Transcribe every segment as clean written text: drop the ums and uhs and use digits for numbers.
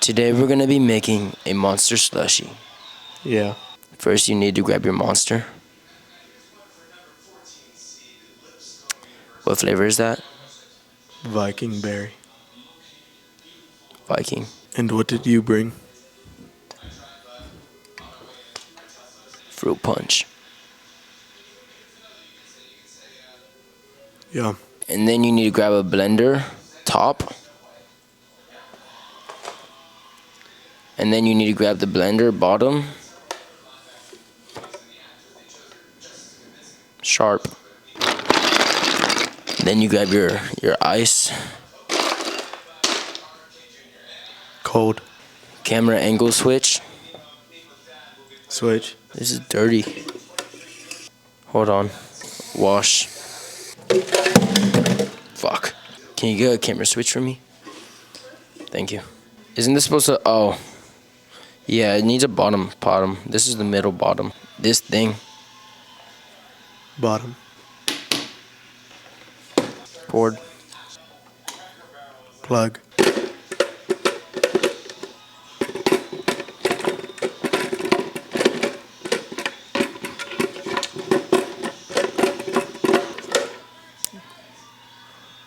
Today we're gonna be making a monster slushie. Yeah. First you need to grab your monster. What flavor is that? Viking berry. Viking. And what did you bring? Fruit punch. Yeah. And then you need to grab a blender top. And then you need to grab the blender bottom. Sharp. Then you grab your ice. Cold. Camera angle switch. Switch. This is dirty. Hold on. Wash. Fuck. Can you get a camera switch for me? Thank you. Isn't this supposed to... Oh. Yeah, it needs a bottom. This is the middle bottom. This thing. Bottom. Cord. Plug.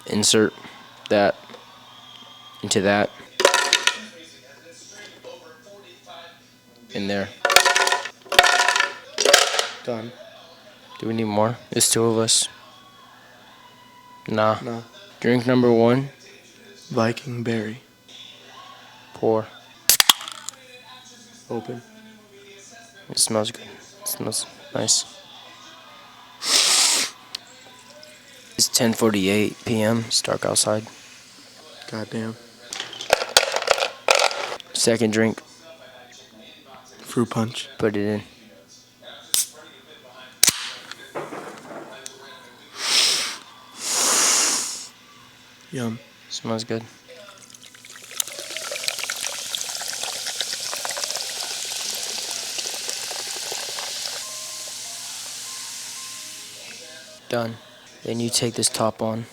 Insert that into that. In there. Done. Do we need more? There's two of us. Nah. No. Drink number 1. Viking berry. Pour. Open. It smells good. It smells nice. It's 10:48 p.m. It's dark outside. Goddamn. Second drink. Fruit punch. Put it in. Yum. Smells good. Done. Then you take this top on.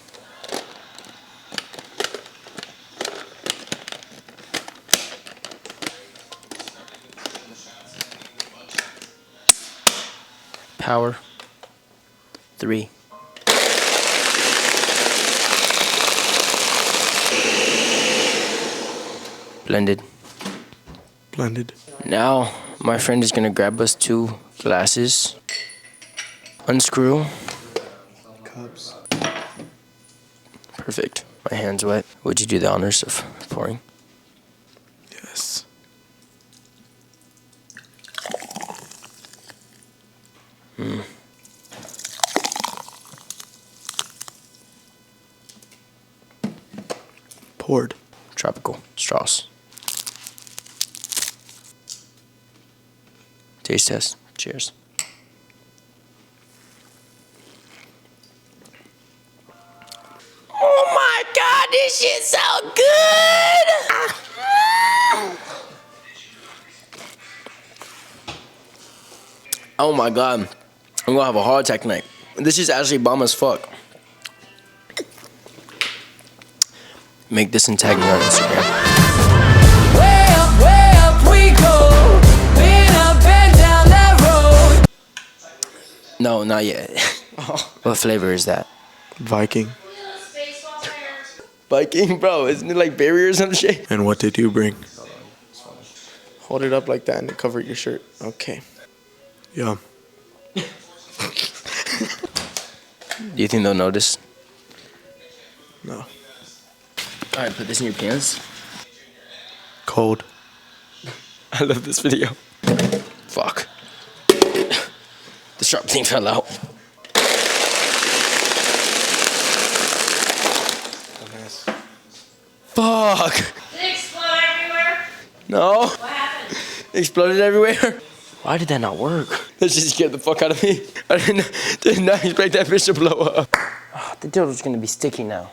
Power. 3. Blended. Blended. Now, my friend is gonna grab us 2 glasses. Unscrew. Cups. Perfect. My hand's wet. Would you do the honors of pouring? Yes. Poured. Tropical straws. Taste test. Cheers. Oh my god, this shit's so good! Oh my god, I'm gonna have a heart attack tonight. This is actually bomb as fuck. Make this and tag me on Instagram. Way up we go. Been up and down that road. No, not yet. What flavor is that? Viking. Viking, bro. Isn't it like berry or some shit? And what did you bring? Hold it up like that and cover your shirt. Okay. Yum. Do you think they'll notice? No. Alright, put this in your pants. Cold. I love this video. Fuck. The sharp thing fell out. Fuck! Did it explode everywhere? No. What happened? It exploded everywhere. Why did that not work? That just scared the fuck out of me. I did not expect that bitch to blow up. Oh, the dildo's gonna be sticky now.